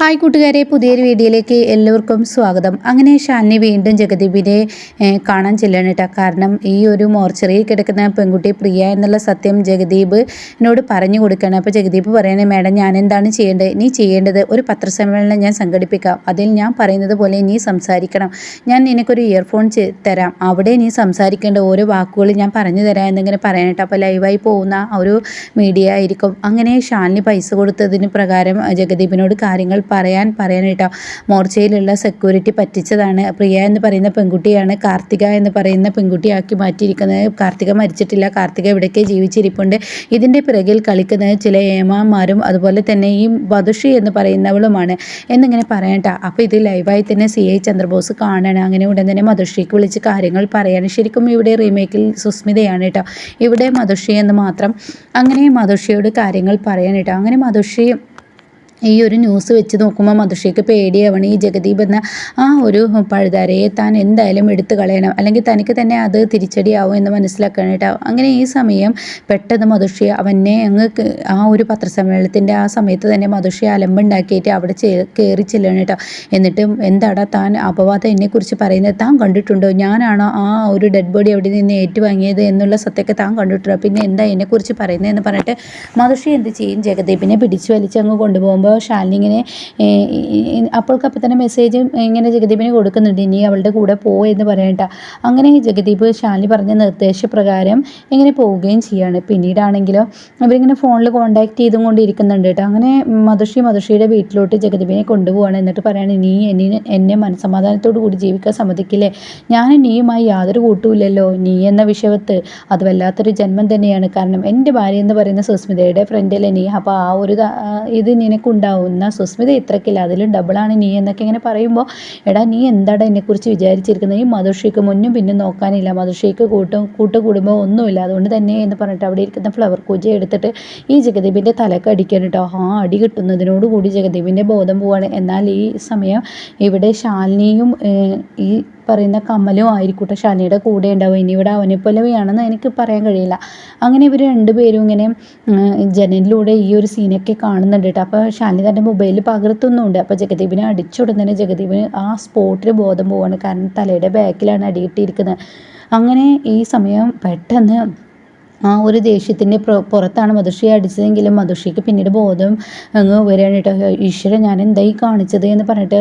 Hi കൂട്ടുകാരെ, പുതിയൊരു വീഡിയോയിലേക്ക് എല്ലാവർക്കും സ്വാഗതം. അങ്ങനെ ശാലിനി വീണ്ടും ജഗദീപിനെ കാണാൻ ചെല്ലണം കേട്ടോ. കാരണം ഈ ഒരു മോർച്ചറിയിൽ കിടക്കുന്ന പെൺകുട്ടി പ്രിയ എന്നുള്ള സത്യം ജഗദീപ് എന്നോട് പറഞ്ഞു കൊടുക്കണം. അപ്പോൾ ജഗദീപ് പറയണേ, മാഡം ഞാൻ എന്താണ് ചെയ്യേണ്ടത്? നീ ചെയ്യേണ്ടത് ഒരു പത്രസമ്മേളനം ഞാൻ സംഘടിപ്പിക്കാം, അതിൽ ഞാൻ പറയുന്നത് പോലെ നീ സംസാരിക്കണം. ഞാൻ നിനക്കൊരു ഇയർഫോൺ തരാം, അവിടെ നീ സംസാരിക്കേണ്ട ഓരോ വാക്കുകൾ ഞാൻ പറഞ്ഞു തരാം എന്നിങ്ങനെ പറയണം കേട്ടോ. അപ്പോൾ ലൈവായി പോകുന്ന ഒരു മീഡിയ ആയിരിക്കും. അങ്ങനെ ശാലിനി പൈസ കൊടുത്തതിന് പ്രകാരം ജഗദീപിനോട് കാര്യങ്ങൾ പറയാനായിട്ടോ. മോർച്ചയിലുള്ള സെക്യൂരിറ്റി പറ്റിച്ചതാണ്. പ്രിയ എന്ന് പറയുന്ന പെൺകുട്ടിയാണ് കാർത്തിക എന്ന് പറയുന്ന പെൺകുട്ടിയാക്കി മാറ്റിയിരിക്കുന്നത്. കാർത്തിക മരിച്ചിട്ടില്ല, കാർത്തിക ഇവിടേക്ക് ജീവിച്ചിരിപ്പുണ്ട്. ഇതിൻ്റെ പിറകിൽ കളിക്കുന്നത് ചില ഏമാന്മാരും അതുപോലെ തന്നെ ഈ വധുഷി എന്ന് പറയുന്നവളുമാണ് എന്നിങ്ങനെ പറയട്ടോ. അപ്പോൾ ഇത് ലൈവായി തന്നെ CI ചന്ദ്രബോസ് കാണണം. അങ്ങനെ ഉടൻ തന്നെ മധുഷിക്ക് വിളിച്ച് കാര്യങ്ങൾ പറയാണ്. ശരിക്കും ഇവിടെ റീമേക്കിൽ സുസ്മിതയാണ് കേട്ടോ, ഇവിടെ മധുഷി എന്ന് മാത്രം. അങ്ങനെ മധുഷിയോട് കാര്യങ്ങൾ പറയാനായിട്ടോ. അങ്ങനെ മധുഷി ഈ ഒരു ന്യൂസ് വെച്ച് നോക്കുമ്പോൾ മധുഷിക്ക് പേടിയാവണം. ഈ ജഗദീപ് എന്ന ആ ഒരു പഴുതാരയെ താൻ എന്തായാലും എടുത്തു കളയണം, അല്ലെങ്കിൽ തനിക്ക് തന്നെ അത് തിരിച്ചടിയാവും എന്ന് മനസ്സിലാക്കണം കേട്ടോ. അങ്ങനെ ഈ സമയം പെട്ടെന്ന് മധുഷി അവനെ അങ്ങ് ആ ഒരു പത്രസമ്മേളനത്തിൻ്റെ ആ സമയത്ത് തന്നെ മധുഷി അലമ്പുണ്ടാക്കിയിട്ട് അവിടെ കയറി ചെല്ലണം കേട്ടോ. എന്നിട്ട് എന്താടാ താൻ അപവാദം എന്നെക്കുറിച്ച് പറയുന്നത്? താൻ കണ്ടിട്ടുണ്ടോ? ഞാനാണോ ആ ഒരു ഡെഡ് ബോഡി അവിടെ നിന്ന് ഏറ്റുവാങ്ങിയത് എന്നുള്ള സത്യമൊക്കെ താൻ കണ്ടിട്ടുണ്ടോ? പിന്നെ എന്താ എന്നെക്കുറിച്ച് പറയുന്നതെന്ന് പറഞ്ഞിട്ട് മധുഷി എന്ത് ചെയ്യും, ജഗദീപിനെ പിടിച്ചു വലിച്ച് അങ്ങ് കൊണ്ടുപോകുമ്പോൾ ശാലിനി ഇങ്ങനെ അപ്പോൾക്കപ്പം തന്നെ മെസ്സേജ് ഇങ്ങനെ ജഗദീപിനെ കൊടുക്കുന്നുണ്ട്, ഇനി അവളുടെ കൂടെ എന്ന് പറയണ്ട. അങ്ങനെ ജഗദീപ് ശാലിനി പറഞ്ഞ നിർദ്ദേശപ്രകാരം ഇങ്ങനെ പോവുകയും ചെയ്യാണ്. പിന്നീടാണെങ്കിലോ അവരിങ്ങനെ ഫോണിൽ കോൺടാക്ട് ചെയ്തും കൊണ്ടിരിക്കുന്നുണ്ട് കേട്ടോ. അങ്ങനെ മധുഷിയുടെ വീട്ടിലോട്ട് ജഗദീപിനെ കൊണ്ടുപോവാണ്. എന്നിട്ട് പറയാണ്, നീ എന്നെ മനസ്സമാധാനത്തോടു കൂടി ജീവിക്കാൻ സമ്മതിക്കില്ലേ? ഞാൻ നീയുമായി യാതൊരു കൂട്ടുമില്ലല്ലോ. നീ എന്ന വിഷയത്ത് അത് വല്ലാത്തൊരു ജന്മം തന്നെയാണ്. കാരണം എൻ്റെ ഭാര്യ എന്ന് പറയുന്ന സുസ്മിതയുടെ ഫ്രണ്ടല്ലേ നീ. അപ്പോൾ ആ ഒരു ഇത് നിനക്കുണ്ടാവുന്ന സുസ്മിത ഇത്രക്കില്ല, അതിലും ഡബിളാണ് നീ എന്നൊക്കെ ഇങ്ങനെ പറയുമ്പോൾ, എടാ നീ എന്താടാ എന്നെക്കുറിച്ച് വിചാരിച്ചിരിക്കുന്നത്? ഈ മധുഷിക്ക് മുന്നും പിന്നും നോക്കാനില്ല, മധുഷിക്ക് കൂട്ടുകുടുംബം ഒന്നുമില്ല, അതുകൊണ്ട് തന്നെ എന്ന് പറഞ്ഞിട്ട് അവിടെ ഇരിക്കുന്ന ഫ്ലവർ കൂജ എടുത്തിട്ട് ഈ ജഗദീപിൻ്റെ തലക്ക് അടിക്കാൻ കേട്ടോ. അടി കിട്ടുന്നതിനോടുകൂടി ജഗദീപിൻ്റെ ബോധം പോവാണ്. എന്നാൽ ഈ സമയം ഇവിടെ ശാലിനിയും ഈ പറയുന്ന കമലും ആയിരിക്കട്ടെ ശാലിനിയുടെ കൂടെ ഉണ്ടാവും. ഇനി ഇവിടെ അവനെ പോലെയാണെന്ന് എനിക്ക് പറയാൻ കഴിയില്ല. അങ്ങനെ ഇവർ രണ്ടുപേരും ഇങ്ങനെ ജനലിലൂടെ ഈ ഒരു സീനൊക്കെ കാണുന്നുണ്ട് കേട്ടോ. അപ്പോൾ ശാലിനി തൻ്റെ മൊബൈലിൽ പകർത്തുന്നുണ്ട്. അപ്പോൾ ജഗദീപിനെ അടിച്ചുടൻ തന്നെ ജഗദീപിന് ആ സ്പോട്ടിൽ ബോധം പോവാണ്. കാരണം തലയുടെ ബാക്കിലാണ് അടിയിട്ടിരിക്കുന്നത്. അങ്ങനെ ഈ സമയം പെട്ടെന്ന് ആ ഒരു ദേഷ്യത്തിൻ്റെ പുറത്താണ് മധുഷിയെ അടിച്ചതെങ്കിലും മധുഷിക്ക് പിന്നീട് ബോധം അങ്ങ് വരികയാണ് കേട്ടോ. ഈശ്വരൻ ഞാൻ എന്തായി കാണിച്ചത് എന്ന് പറഞ്ഞിട്ട്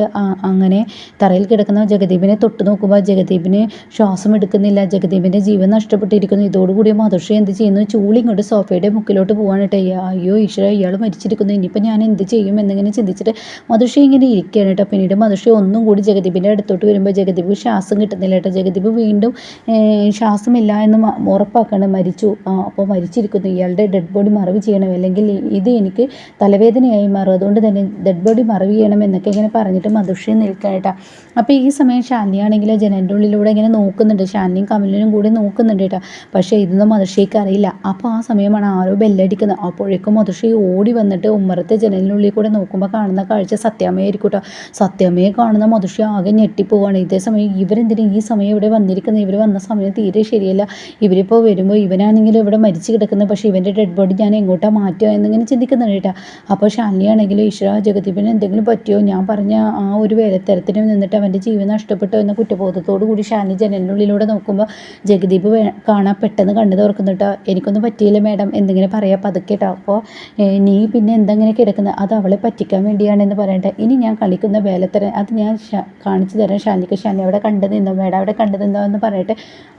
അങ്ങനെ തറയിൽ കിടക്കുന്ന ജഗദീപിനെ തൊട്ട് നോക്കുമ്പോൾ ജഗദീപിന് ശ്വാസം എടുക്കുന്നില്ല, ജഗദീപിൻ്റെ ജീവൻ നഷ്ടപ്പെട്ടിരിക്കുന്നു. ഇതോടുകൂടി മധുഷി എന്ത് ചെയ്യുന്നു, ചൂളി ഇങ്ങോട്ട് സോഫയുടെ മുക്കിലോട്ട് പോകാൻ കേട്ടോ. അയ്യോ ഈശ്വര, ഇയാൾ മരിച്ചിരിക്കുന്നു, ഇനിയിപ്പോൾ ഞാൻ എന്ത് ചെയ്യും എന്നിങ്ങനെ ചിന്തിച്ചിട്ട് മധുഷി ഇങ്ങനെ ഇരിക്കുകയാണ് കേട്ടോ. പിന്നീട് മധുഷി ഒന്നും കൂടി ജഗദീപിൻ്റെ അടുത്തോട്ട് വരുമ്പോൾ ജഗദീപ് ശ്വാസം കിട്ടുന്നില്ല കേട്ടോ. ജഗദീപ് വീണ്ടും ശ്വാസമില്ല എന്ന് ഉറപ്പാക്കണം, മരിച്ചു. അപ്പോൾ മരിച്ചിരിക്കുന്നു, ഇയാളുടെ ഡെഡ് ബോഡി മറവ് ചെയ്യണം, അല്ലെങ്കിൽ ഇത് എനിക്ക് തലവേദനയായി മാറും, അതുകൊണ്ട് തന്നെ ഡെഡ് ബോഡി മറവ് ചെയ്യണം എന്നൊക്കെ ഇങ്ങനെ പറഞ്ഞിട്ട് മധുഷി നിൽക്കാനായിട്ടാ. അപ്പോൾ ഈ സമയം ശാലിനിയാണെങ്കിൽ ജനലിൻ്റെ ഉള്ളിലൂടെ ഇങ്ങനെ നോക്കുന്നുണ്ട്, ശാലിനിയും കമലിനും കൂടി നോക്കുന്നുണ്ട് കേട്ടോ. പക്ഷേ ഇതൊന്നും മധുഷിക്ക് അറിയില്ല. അപ്പോൾ ആ സമയമാണ് ആരോ ബെല്ലടിക്കുന്നത്. അപ്പോഴേക്കും മധുഷി ഓടി വന്നിട്ട് ഉമ്മറത്തെ ജനലിനുള്ളിൽ കൂടെ നോക്കുമ്പോൾ കാണുന്ന കാഴ്ച സത്യാമ്മയായിരിക്കും കേട്ടോ. സത്യാമ്മയെ കാണുന്ന മധുഷി ആകെ ഞെട്ടിപ്പോവാണ്. ഇതേ സമയം ഇവരെന്തിനും ഈ സമയം ഇവിടെ വന്നിരിക്കുന്നത്? ഇവർ വന്ന സമയം തീരെ ശരിയല്ല. ഇവരിപ്പോൾ വരുമ്പോൾ ഇവനാണെങ്കിലും ഇവിടെ മരിച്ചു കിടക്കുന്നത്, പക്ഷേ ഇവൻ്റെ ഡെഡ് ബോഡി ഞാൻ എങ്ങോട്ടാണ് മാറ്റുക എന്നിങ്ങനെ ചിന്തിക്കുന്നുണ്ട് കേട്ടോ. അപ്പോൾ ശാലിനിയാണെങ്കിലും ഈശ്വര, ജഗദീപിന് എന്തെങ്കിലും പറ്റിയോ, ഞാൻ പറഞ്ഞ ആ ഒരു വേലത്തരത്തിന് നിന്നിട്ട് അവൻ്റെ ജീവൻ നഷ്ടപ്പെട്ടോ എന്ന കുറ്റബോധത്തോടു കൂടി ശാലിനി ജനലിനുള്ളിലൂടെ നോക്കുമ്പോൾ ജഗദീപ് കാണാൻ പെട്ടെന്ന് കണ്ണു തുറക്കുന്നു കേട്ടോ. എനിക്കൊന്നും പറ്റിയില്ല മാഡം എന്നിങ്ങനെ പറയാം പതുക്കെ കേട്ടോ. അപ്പോൾ നീ പിന്നെ എന്തെങ്ങനെ കിടക്കുന്നത്? അത് അവളെ പറ്റിക്കാൻ വേണ്ടിയാണെന്ന് പറയട്ടെ. ഇനി ഞാൻ കളിക്കുന്ന വേലത്തരം അത് ഞാൻ കാണിച്ചു തരാം ശാലിനിക്ക്. ശാലിനി അവിടെ കണ്ടു നിന്നോ മാഡം, അവിടെ കണ്ടു നിന്നോ എന്ന് പറയട്ടെ.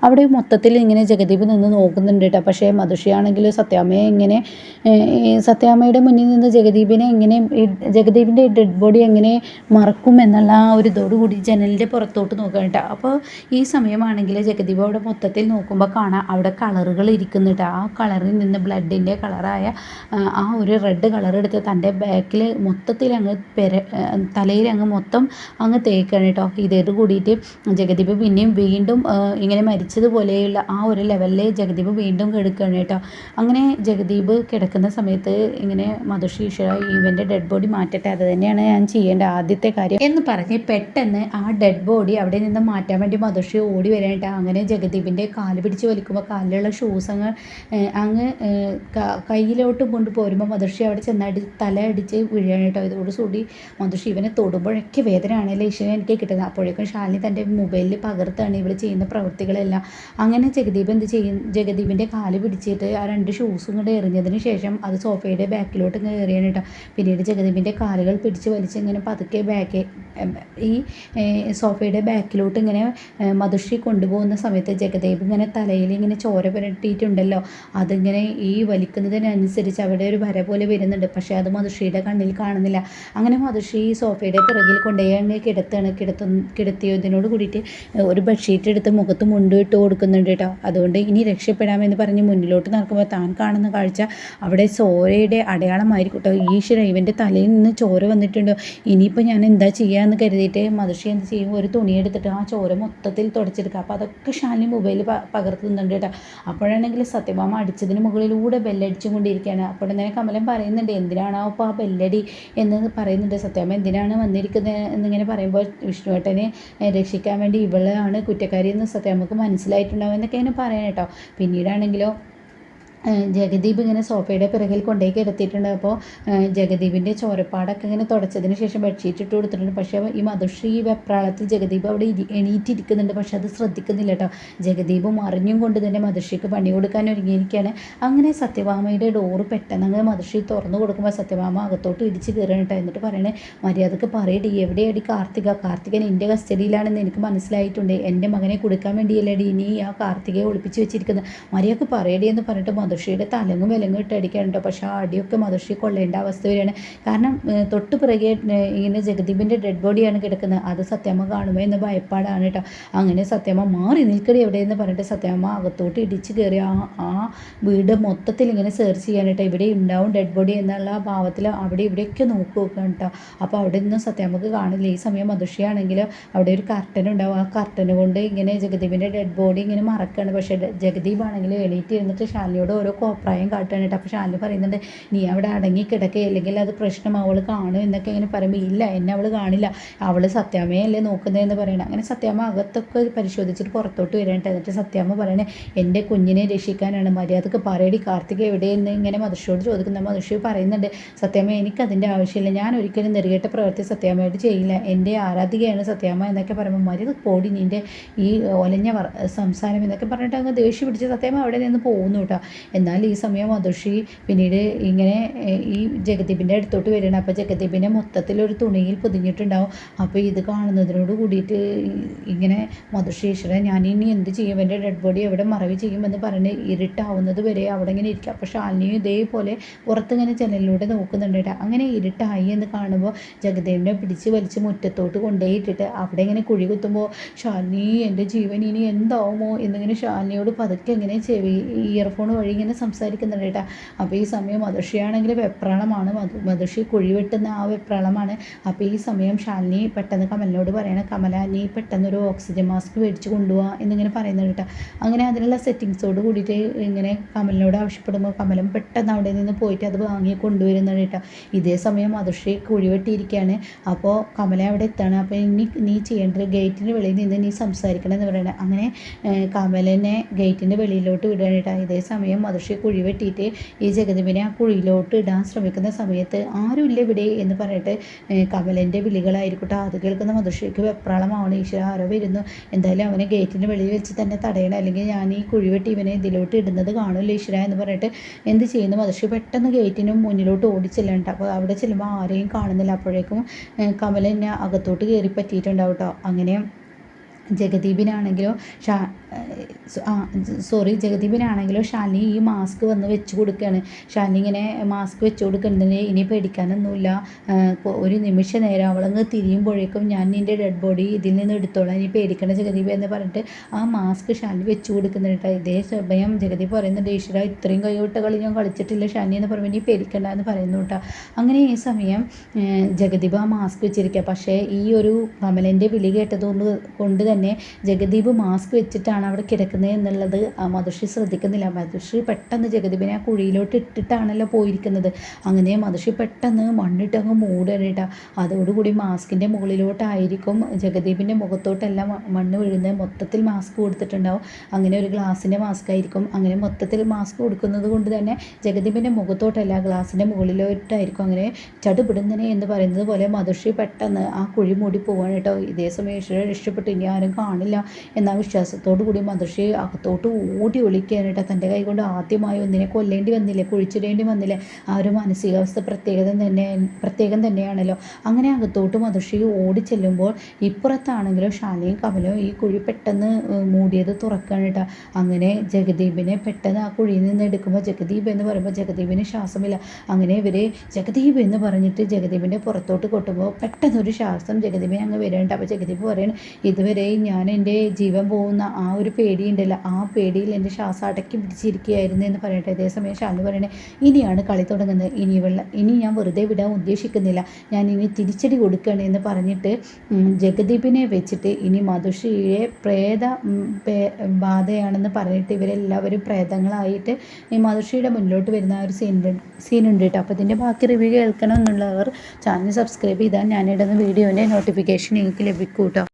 അവിടെ മൊത്തത്തിൽ ഇങ്ങനെ ജഗദീപ് നിന്ന് നോക്കുന്നുണ്ട് കേട്ടോ. പക്ഷേ മധുഷിയാണെങ്കിൽ സത്യാമ്മയെ ഇങ്ങനെ സത്യാമ്മയുടെ മുന്നിൽ നിന്ന് ജഗദീപിനെ എങ്ങനെ ജഗദീപിൻ്റെ ഡെഡ് ബോഡി എങ്ങനെ മറക്കും എന്നുള്ള ആ ഒരു ഇതോടുകൂടി ജനലിൻ്റെ പുറത്തോട്ട് നോക്കുക കേട്ടോ. അപ്പോൾ ഈ സമയമാണെങ്കിൽ ജഗദീപ് അവിടെ മൊത്തത്തിൽ നോക്കുമ്പോൾ കാണാം അവിടെ കളറുകൾ ഇരിക്കുന്നുണ്ട്. ആ കളറിൽ നിന്ന് ബ്ലഡിൻ്റെ കളറായ ആ ഒരു റെഡ് കളർ എടുത്ത് തൻ്റെ ബാക്കിൽ മൊത്തത്തിൽ അങ്ങ് തലയിൽ അങ്ങ് മൊത്തം അങ്ങ് തേക്കാണ് കേട്ടോ. ഇതോട് കൂടിയിട്ട് ജഗദീപ് പിന്നെയും വീണ്ടും ഇങ്ങനെ മരിച്ചതുപോലെയുള്ള ആ ഒരു ലെവലിൽ ജഗദീപ് വീണ്ടും കിടക്കുകയാണ് കേട്ടോ. അങ്ങനെ ജഗദീപ് കിടക്കുന്ന സമയത്ത് ഇങ്ങനെ മധുശ്രീ ഈശ്വര ഇവൻ്റെ ഡെഡ് ബോഡി മാറ്റട്ടെ, അത് തന്നെയാണ് ഞാൻ ചെയ്യേണ്ട ആദ്യത്തെ കാര്യം എന്ന് പറഞ്ഞ് പെട്ടെന്ന് ആ ഡെഡ് ബോഡി അവിടെ നിന്ന് മാറ്റാൻ വേണ്ടി മധുശ്രീ ഓടി വരാനായിട്ട്. അങ്ങനെ ജഗദീപിൻ്റെ കാല് പിടിച്ച് വലിക്കുമ്പോൾ കാലിലുള്ള ഷൂസ് അങ്ങ് കയ്യിലോട്ട് കൊണ്ട് പോരുമ്പോൾ മധുശ്രീ അവിടെ ചെന്നടി തല അടിച്ച് വീഴുകയാണ് കേട്ടോ. ഇതോടുകൂടി മധുശ്രീ ഇവനെ തൊടുമ്പോഴൊക്കെ വേദനയാണല്ലേ ഈശ്വരൻ എനിക്ക് കിട്ടുന്നത്. അപ്പോഴേക്കും ശാലിനി തൻ്റെ മൊബൈലിൽ പകർത്താണ് ഇവൾ ചെയ്യുന്ന പ്രവൃത്തികളെല്ലാം. അങ്ങനെ ജഗദീപ് എന്ത് ചെയ്യും, ജഗദീപിൻ്റെ കാല് പിടിച്ചിട്ട് ആ 2 ഷൂസും കൂടെ എറിഞ്ഞതിന് ശേഷം അത് സോഫയുടെ ബാക്കിലോട്ട് ഇങ്ങനെ എറിയാണ് കേട്ടോ. പിന്നീട് ജഗദീപിൻ്റെ കാലുകൾ പിടിച്ച് വലിച്ച് ഇങ്ങനെ പതുക്കെ ഈ സോഫയുടെ ബാക്കിലോട്ട് ഇങ്ങനെ മധുശ്രീ കൊണ്ടുപോകുന്ന സമയത്ത് ജഗദീപ് ഇങ്ങനെ തലയിൽ ഇങ്ങനെ ചോര പുരട്ടിയിട്ടുണ്ടല്ലോ, അതിങ്ങനെ ഈ വലിക്കുന്നതിനനുസരിച്ച് അവിടെ ഒരു വര പോലെ വരുന്നുണ്ട്. പക്ഷേ അത് മധുശ്രീയുടെ കണ്ണിൽ കാണുന്നില്ല. അങ്ങനെ മധുശ്രീ സോഫയുടെ പിറകിൽ കൊണ്ടുപോയി അങ്ങ് കിടത്തിയതിനോട് കൂടിയിട്ട് ഒരു ബെഡ്ഷീറ്റ് എടുത്ത് മുഖത്ത് മുണ്ടിട്ട് കൊടുക്കുന്നുണ്ട് കേട്ടോ. അതുകൊണ്ട് ഇനി രക്ഷപ്പെടാമെന്ന് പറഞ്ഞ് മുന്നിലോട്ട് നടക്കുമ്പോൾ താൻ കാണുന്ന കാഴ്ച അവിടെ ചോരയുടെ അടയാളമായിരിക്കും കേട്ടോ. ഈശ്വര, ഇവൻ്റെ തലയിൽ നിന്ന് ചോര വന്നിട്ടുണ്ടോ, ഇനിയിപ്പോൾ ഞാൻ എന്താ ചെയ്യുക എന്ന് കരുതിയിട്ട് മധുശ്രീ എന്ത് ചെയ്യും, ഒരു തുണി എടുത്തിട്ട് ആ ചോര മൊത്തത്തിൽ തുടച്ചെടുക്കുക. അപ്പോൾ അതൊക്കെ ഷാലിനി മൊബൈലിൽ പകർത്തുന്നുണ്ട് കേട്ടോ. അപ്പോഴാണെങ്കിൽ സത്യഭാമ അടിച്ചതിന് മുകളിലൂടെ ബെല്ലടിച്ചും കൊണ്ടിരിക്കുകയാണ്. അപ്പോൾ തന്നെ കമലൻ പറയുന്നുണ്ട്, എന്തിനാണോ അപ്പോൾ ആ ബെല്ലടി എന്ന് പറയുന്നുണ്ട്. സത്യഭാമ എന്തിനാണ് വന്നിരിക്കുന്നത് എന്നിങ്ങനെ പറയുമ്പോൾ വിഷ്ണുവേട്ടനെ രക്ഷിക്കാൻ വേണ്ടി ഇവളാണ് കുറ്റക്കാരി എന്ന് സത്യഭാമക്ക് മനസ്സിലായിട്ടുണ്ടാവും എന്നൊക്കെ ഇങ്ങനെ പറയാൻ കേട്ടോ. പിന്നീടാണെങ്കിലോ ജഗദീപ് ഇങ്ങനെ സോഫയുടെ പിറകിൽ കൊണ്ടേക്ക് കിടത്തിയിട്ടുണ്ട്. അപ്പോൾ ജഗദീപിൻ്റെ ചോരപ്പാടൊക്കെ ഇങ്ങനെ തുടച്ചതിന് ശേഷം ബെഡ്ഷീറ്റ് ഇട്ട് കൊടുത്തിട്ടുണ്ട്. പക്ഷേ ഈ മധുശ്രീ വെപ്രാളത്തിൽ ജഗദീപ് അവിടെ എണീറ്റിരിക്കുന്നുണ്ട്. പക്ഷെ അത് ശ്രദ്ധിക്കുന്നില്ല കേട്ടോ. ജഗദീപ് മറിഞ്ഞും കൊണ്ട് തന്നെ മധുശ്രീക്ക് പണി കൊടുക്കാൻ ഒരുങ്ങിയിരിക്കുകയാണ്. അങ്ങനെ സത്യഭാമയുടെ ഡോറ് പെട്ടെന്ന് അങ്ങ് മധുശ്രീ തുറന്നു കൊടുക്കുമ്പോൾ സത്യഭാമ അകത്തോട്ട് ഇടിച്ച് കയറണം കേട്ടോ. എന്നിട്ട് പറയണേ, മര്യാദക്ക് പറയടി, എവിടെയടി കാർത്തികൻ എൻ്റെ കസ്റ്റഡിയിലാണെന്ന് എനിക്ക് മനസ്സിലായിട്ടുണ്ട്. എൻ്റെ മകനെ കൊടുക്കാൻ വേണ്ടിയല്ലേടി ഇനി ആ കാർത്തികയെ ഒളിപ്പിച്ച് വെച്ചിരിക്കുന്നത്, മര്യാദക്ക് പറയടി എന്ന് പറഞ്ഞിട്ട് മധുശ്രീയുടെ തലങ്ങും വിലങ്ങും ഇട്ടടിക്കാനുണ്ടോ. പക്ഷേ ആ അടിയൊക്കെ മധുശ്രീ കൊള്ളേണ്ട അവസ്ഥ വരികയാണ്. കാരണം തൊട്ട് പിറകെ ഇങ്ങനെ ജഗദീപിൻ്റെ ഡെഡ് ബോഡിയാണ് കിടക്കുന്നത്. അത് സത്യമ്മ കാണുമോ എന്ന് ഭയപ്പാടാണ് കേട്ടോ. അങ്ങനെ സത്യമ്മ മാറി നിൽക്കടി എവിടെയെന്ന് പറഞ്ഞിട്ട് സത്യമ്മ അകത്തോട്ട് ഇടിച്ച് കയറി ആ വീട് മൊത്തത്തിൽ ഇങ്ങനെ സെർച്ച് ചെയ്യാനായിട്ട് ഇവിടെ ഉണ്ടാവും ഡെഡ് ബോഡി എന്നുള്ള ആ ഭാവത്തിൽ അവിടെ ഇവിടെയൊക്കെ നോക്കുകയാണ് കേട്ടോ. അപ്പോൾ അവിടെ നിന്നും സത്യമ്മക്ക് കാണില്ല. ഈ സമയം മധുശ്രീ ആണെങ്കിൽ അവിടെ ഒരു കർട്ടൻ ഉണ്ടാവും. ആ കർട്ടന് കൊണ്ട് ഇങ്ങനെ ജഗദീപിൻ്റെ ഡെഡ് ബോഡി ഇങ്ങനെ മറക്കുകയാണ്. പക്ഷേ ജഗദീപ് ആണെങ്കിൽ എണീറ്റ് ഇരുന്നിട്ട് ഷാലിനിയോട് ഓരോ കോപ്രായം കാട്ടാനായിട്ട്. അപ്പോൾ ഷാലിനി പറയുന്നുണ്ട്, നീ അവിടെ അടങ്ങി കിടക്കുക, അല്ലെങ്കിൽ അത് പ്രശ്നം അവൾ കാണും എന്നൊക്കെ ഇങ്ങനെ പറയുമ്പോൾ, ഇല്ല എന്നെ അവൾ കാണില്ല, അവൾ സത്യാമ്മയല്ലേ നോക്കുന്നതെന്ന് പറയണം. അങ്ങനെ സത്യാമ്മ അകത്തൊക്കെ പരിശോധിച്ചിട്ട് പുറത്തോട്ട് വരാനായിട്ട്. എന്നിട്ട് സത്യാമ്മ പറയണേ, എൻ്റെ കുഞ്ഞിനെ രക്ഷിക്കാനാണ്, മര്യാദക്ക് പറയടി കാർത്തിക എവിടെയെന്ന് ഇങ്ങനെ മധുശ്രീയോട് ചോദിക്കുന്ന. മധുശ്രീ പറയുന്നുണ്ട്, സത്യാമ്മ എനിക്കതിൻ്റെ ആവശ്യമില്ല, ഞാൻ ഒരിക്കലും നെറുകേട്ട പ്രവൃത്തി സത്യാമ്മയായിട്ട് ചെയ്യില്ല, എൻ്റെ ആരാധികയാണ് സത്യാമ്മ എന്നൊക്കെ പറയുമ്പോൾ, മര്യാദ പോടി നിൻ്റെ ഈ ഒലഞ്ഞ സംസാരം എന്നൊക്കെ പറഞ്ഞിട്ട് അങ്ങ് ദേഷ്യം പിടിച്ച് സത്യാമ്മ അവിടെ നിന്ന് പോകുന്നു കേട്ടോ. എന്നാൽ ഈ സമയം മധുശ്രീ പിന്നീട് ഇങ്ങനെ ഈ ജഗദീപിൻ്റെ അടുത്തോട്ട് വരികയാണ്. അപ്പോൾ ജഗദീപിനെ മൊത്തത്തിലൊരു തുണിയിൽ പൊതിഞ്ഞിട്ടുണ്ടാവും. അപ്പോൾ ഇത് കാണുന്നതിനോട് കൂടിയിട്ട് ഇങ്ങനെ മധുശ്രീ ഈശ്വരൻ ഞാൻ ഇനി എന്ത് ചെയ്യും, എൻ്റെ ഡെഡ് ബോഡി എവിടെ മറവി ചെയ്യുമെന്ന് പറഞ്ഞ് ഇരുട്ടാവുന്നത് വരെ അവിടെ ഇങ്ങനെ ഇരിക്കുക. അപ്പോൾ ഷാലിനിയും ഇതേപോലെ പുറത്തിങ്ങനെ ജനലിലൂടെ നോക്കുന്നുണ്ട് കേട്ടോ. അങ്ങനെ ഇരുട്ടായി എന്ന് കാണുമ്പോൾ ജഗദീപിനെ പിടിച്ച് വലിച്ച് മുറ്റത്തോട്ട് കൊണ്ടുപോയിട്ടിട്ട് അവിടെ ഇങ്ങനെ കുഴി കുത്തുമ്പോൾ, ഷാലിനി എൻ്റെ ജീവൻ ഇനി എന്താവുമോ എന്നിങ്ങനെ ഷാലിനിയോട് പതുക്കെ ഇങ്ങനെ ഇയർഫോൺ വഴി ഇങ്ങനെ സംസാരിക്കുന്നുണ്ട് കേട്ടോ. അപ്പോൾ ഈ സമയം മധുശ്രീയാണെങ്കിൽ വെപ്രാളമാണ്, മധുശ്രീ കുഴി വെട്ടുന്ന ആ വെപ്രാളമാണ്. അപ്പോൾ ഈ സമയം ഷാലിനി പെട്ടെന്ന് കമലിനോട് പറയണം, കമല നീ പെട്ടെന്നൊരു ഓക്സിജൻ മാസ്ക് മേടിച്ച് കൊണ്ടുപോകാം എന്നിങ്ങനെ പറയുന്നത് കേട്ടോ. അങ്ങനെ അതിനുള്ള സെറ്റിങ്സോട് കൂടിയിട്ട് ഇങ്ങനെ കമലിനോട് ആവശ്യപ്പെടുമ്പോൾ കമലം പെട്ടെന്ന് അവിടെ നിന്ന് പോയിട്ട് അത് വാങ്ങി കൊണ്ടുവരുന്നത് കേട്ടോ. ഇതേ സമയം മധുശ്രീ കുഴി വെട്ടിയിരിക്കുകയാണ്. അപ്പോൾ കമല അവിടെ എത്താണ്. അപ്പോൾ നീ ചെയ്യേണ്ടത് ഗേറ്റിന് വെളിയിൽ നിന്ന് നീ സംസാരിക്കണം എന്ന് പറയണം. അങ്ങനെ കമലിനെ ഗേറ്റിൻ്റെ വെളിയിലോട്ട് വിടുകയാണ് കേട്ടോ. ഇതേ സമയം മധുശ്രീ കുഴി വെട്ടിയിട്ട് ഈ ജഗദീപിനെ ആ കുഴിയിലോട്ട് ഇടാൻ ശ്രമിക്കുന്ന സമയത്ത് ആരുമില്ല ഇവിടെ എന്ന് പറഞ്ഞിട്ട് കമലൻ്റെ വിളികളായിരിക്കട്ടെ അത് കേൾക്കുന്ന മധുശ്രീക്ക് വെപ്രാളമാണ്. ഈശ്വര ആരോ വരുന്നു, എന്തായാലും അവനെ ഗേറ്റിൻ്റെ വെളിയിൽ വെച്ച് തന്നെ തടയണം, അല്ലെങ്കിൽ ഞാൻ ഈ കുഴി വെട്ടി ഇവനെ ഇതിലോട്ട് ഇടുന്നത് കാണില്ല ഈശ്വര എന്ന് പറഞ്ഞിട്ട് എന്ത് ചെയ്യുന്നു മധുശ്രീ പെട്ടെന്ന് ഗേറ്റിനും മുന്നിലോട്ട് ഓടിച്ചെല്ലുന്നുണ്ട്. അപ്പോൾ അവിടെ ചെല്ലുമ്പോൾ ആരെയും കാണുന്നില്ല. അപ്പോഴേക്കും കമല എന്നെ അകത്തോട്ട് കയറി പറ്റിയിട്ടുണ്ടാവും കേട്ടോ. അങ്ങനെ ജഗദീപിനാണെങ്കിലോ ജഗദീപിനാണെങ്കിലോ ഷാലിനി ഈ മാസ്ക് വന്ന് വെച്ച് കൊടുക്കുകയാണ്. ഷാലിനി ഇങ്ങനെ മാസ്ക് വെച്ച് കൊടുക്കുന്നുണ്ട്. ഇനി പേടിക്കാനൊന്നുമില്ല, ഒരു നിമിഷ നേരം അവളങ്ങ് തിരിയുമ്പോഴേക്കും ഞാൻ നിൻ്റെ ഡെഡ് ബോഡി ഇതിൽ നിന്ന് എടുത്തോളാം, ഇനി പേടിക്കണ ജഗദീപ് എന്ന് പറഞ്ഞിട്ട് ആ മാസ്ക് ഷാലിനി വെച്ച് കൊടുക്കുന്നുണ്ട്. ഇതേ സമയം ജഗദീപ് പറയുന്നുണ്ട്, ഈശ്വര ഇത്രയും കൈവിട്ട കളി ഞാൻ കളിച്ചിട്ടില്ല ഷാലിനി എന്ന് പറയുമ്പോൾ ഇനി പേടിക്കണ്ട എന്ന് പറയുന്നു കേട്ടോ. അങ്ങനെ ഈ സമയം ജഗദീപ് ആ മാസ്ക് വെച്ചിരിക്കുക. പക്ഷേ ഈ ഒരു കമലൻ്റെ വിളി കേട്ടതുകൊണ്ട് തന്നെ ജഗദീപ് മാസ്ക് വെച്ചിട്ടാണ് വെച്ചിട്ടാണ് അവിടെ കിടക്കുന്നത് എന്നുള്ളത് മധുശ്രീ ശ്രദ്ധിക്കുന്നില്ല. മധുശ്രീ പെട്ടെന്ന് ജഗദീപിനെ ആ കുഴിയിലോട്ട് ഇട്ടിട്ടാണല്ലോ പോയിരിക്കുന്നത്. അങ്ങനെ മധുശ്രീ പെട്ടെന്ന് മണ്ണിട്ടങ്ങ് മൂടണേട്ടാ. അതോടുകൂടി മാസ്കിൻ്റെ മുകളിലോട്ടായിരിക്കും ജഗദീപിൻ്റെ മുഖത്തോട്ടെല്ലാം മണ്ണ് വീഴുന്നത്. മൊത്തത്തിൽ മാസ്ക് കൊടുത്തിട്ടുണ്ടാവും. അങ്ങനെ ഒരു ഗ്ലാസിൻ്റെ മാസ്ക് ആയിരിക്കും. അങ്ങനെ മൊത്തത്തിൽ മാസ്ക് കൊടുക്കുന്നത് കൊണ്ട് തന്നെ ജഗദീപിൻ്റെ മുഖത്തോട്ടല്ല, ഗ്ലാസിൻ്റെ മുകളിലോട്ടായിരിക്കും. അങ്ങനെ ചടുപിടുന്നനെ എന്ന് പറയുന്നത് പോലെ മധുശ്രീ പെട്ടെന്ന് ആ കുഴി മൂടി പോവാണ് കേട്ടോ. ഇതേ സമയം ഈശ്വരൻ രക്ഷപ്പെട്ടു, ഇനി ആരും കാണില്ല എന്ന വിശ്വാസത്തോടു കൂടി മധുശ്രീ അകത്തോട്ട് ഓടി ഒളിക്കുകയാണ് കേട്ടോ. തൻ്റെ കൈ കൊണ്ട് ആദ്യമായി ഒന്നിനെ കൊല്ലേണ്ടി വന്നില്ലേ, കുഴിച്ചിടേണ്ടി വന്നില്ലേ, ആ ഒരു മാനസികാവസ്ഥ പ്രത്യേകം തന്നെയാണല്ലോ. അങ്ങനെ അകത്തോട്ട് മധുശ്രീ ഓടി ചെല്ലുമ്പോൾ ഇപ്പുറത്താണെങ്കിലും ഷാനിയും കമലും ഈ കുഴി പെട്ടെന്ന് മൂടിയത് തുറക്കുകയാണ് കേട്ടോ. അങ്ങനെ ജഗദീപിനെ പെട്ടെന്ന് ആ കുഴിയിൽ നിന്ന് എടുക്കുമ്പോൾ ജഗദീപ് എന്ന് പറയുമ്പോൾ ജഗദീപിന് ശ്വാസമില്ല. അങ്ങനെ ഇവർ ജഗദീപ് എന്ന് പറഞ്ഞിട്ട് ജഗദീപിൻ്റെ പുറത്തോട്ട് കൊട്ടുമ്പോൾ പെട്ടെന്നൊരു ശ്വാസം ജഗദീപിനെ അങ്ങ് വരുന്നുണ്ട്. അപ്പോൾ ജഗദീപ് പറയണം, ഇതുവരെ ഞാൻ എൻ്റെ ജീവൻ പോകുന്ന ആ ഒരു പേടിയുണ്ടല്ലോ, ആ പേടിയിൽ എൻ്റെ ശ്വാസം അടക്കി പിടിച്ചിരിക്കുകയായിരുന്നു എന്ന് പറയട്ടെ. അതേസമയം ഷാനി പറയണേ, ഇനിയാണ് കളി തുടങ്ങുന്നത്, ഇനി ഞാൻ വെറുതെ വിടാൻ ഉദ്ദേശിക്കുന്നില്ല, ഞാൻ ഇനി തിരിച്ചടി കൊടുക്കുകയാണ് എന്ന് പറഞ്ഞിട്ട് ജഗദീപിനെ വെച്ചിട്ട് ഇനി മധുശ്രീയെ ബാധയാണെന്ന് പറഞ്ഞിട്ട് ഇവരെല്ലാവരും പ്രേതങ്ങളായിട്ട് ഈ മധുശ്രീയുടെ മുന്നിലോട്ട് വരുന്ന ആ ഒരു സീനുണ്ട് കേട്ടോ. അപ്പോൾ ഇതിൻ്റെ ബാക്കി റിവ്യൂ കേൾക്കണം എന്നുള്ളവർ ചാനൽ സബ്സ്ക്രൈബ് ചെയ്താൽ ഞാനിടുന്ന വീഡിയോൻ്റെ നോട്ടിഫിക്കേഷൻ നിങ്ങൾക്ക് ലഭിക്കും കേട്ടോ.